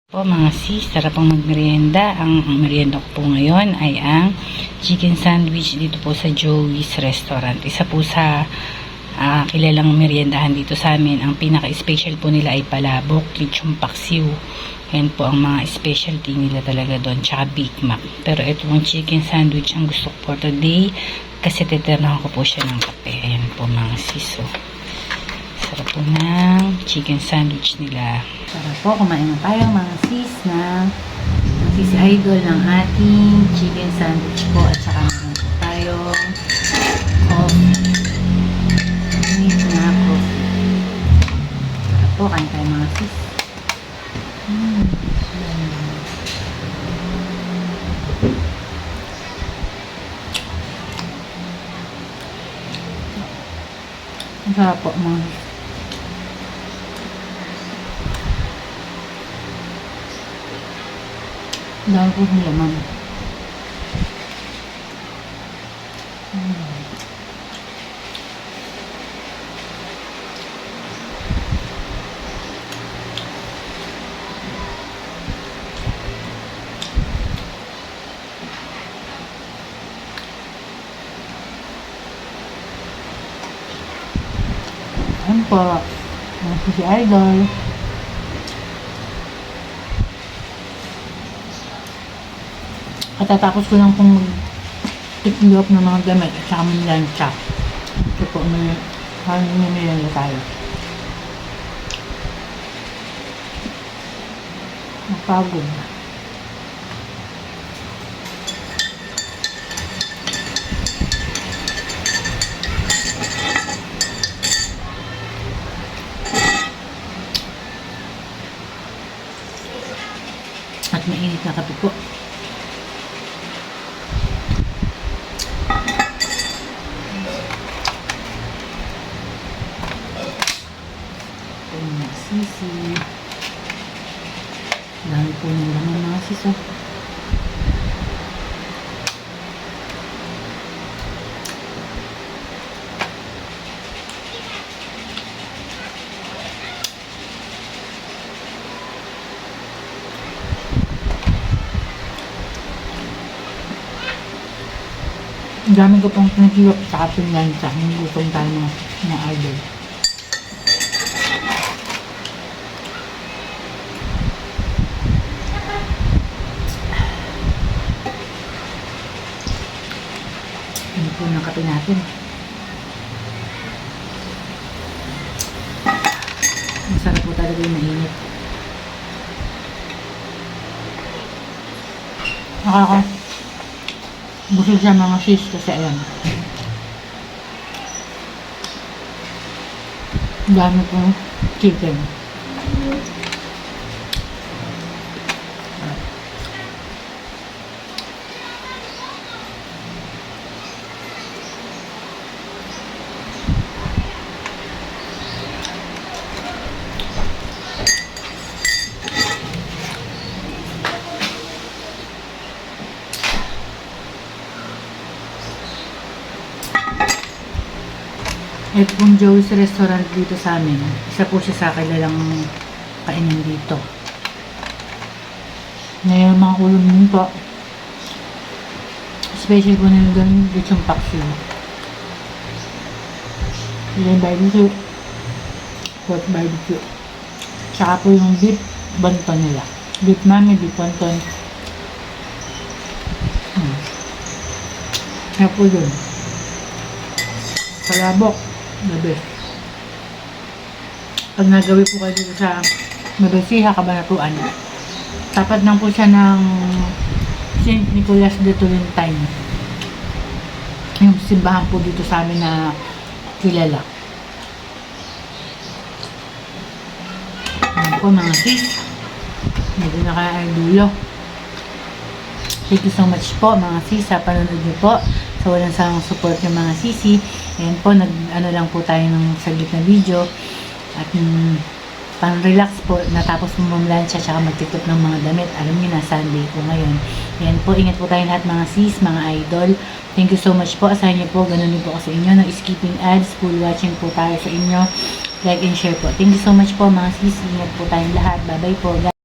Po mga sis, sarap ang magmerienda. Ang merienda ko po ngayon ay ang chicken sandwich dito po sa Joey's Restaurant. Isa po sa kilalang meriendahan dito sa amin. Ang pinaka-special po nila ay palabok, lechon paksiw. Yan po ang mga specialty nila talaga doon. Tsaka Big Mac. Pero itong chicken sandwich ang gusto ko for today kasi titirnahan ko po siya ng kape. Ayan po mga sis. Sarap po ng chicken sandwich nila. Tara po, kumain na tayo mga sis na sis idol ng ating chicken sandwich po. At saka naman po tayo coffee. Init na coffee. Tara po, kain tayo mga sis. Ang sarap po mga sis. Dahil po ng laman. Ayan po. Si Idol. Katatapos ko lang pong mag-tiklop ng mga gamit at saka manlansya. Ito po, hangin na nilala tayo. Napagod na. At mainit na kape po. Sisi. Dahil po ng laman mga siso. Ang dami ko pong pinaghiwap sa ating lansa. Hindi gutom tayo mga idol. Ano po ng kape natin. Masarap po talaga yung mainit. Busog siya mga sis kasi ayan. Dami pong chicken. Ito pong Joey's Restaurant dito sa amin. Isa po siya sa kilalang kainan dito. Ngayon mga ulam din po. Special po nila doon lechon paksiw. Yung barbecue. Pork barbecue. Tsaka po yung beef bonton nila. Beef mami, beef bonton. Kaya po yun. Palabok. The best. Pag nagawi po kayo dito sa Mabesiha, Cabanatuan, tapat lang po siya ng St. Nicholas de Tolentine. Yung simbahan po dito sa amin na kilala. Ayan po mga sis. Medyo na kaya ay dulo. Thank you so much po mga sis sa panonood niyo po. Sa walang sawang support yung mga sisi. Ayan po, ano lang po tayo ng saglit na video. At pang-relax po, natapos mo mamlansya tsaka magtitip ng mga damit. Alam niyo na, Sunday po ngayon. Ayan po, ingat po tayo lahat mga sis, mga idol. Thank you so much po. Asahan niyo po, ganun din po ako sa inyo. No skipping ads, full watching po tayo sa inyo. Like and share po. Thank you so much po mga sis. Ingat po tayong lahat. Bye bye po.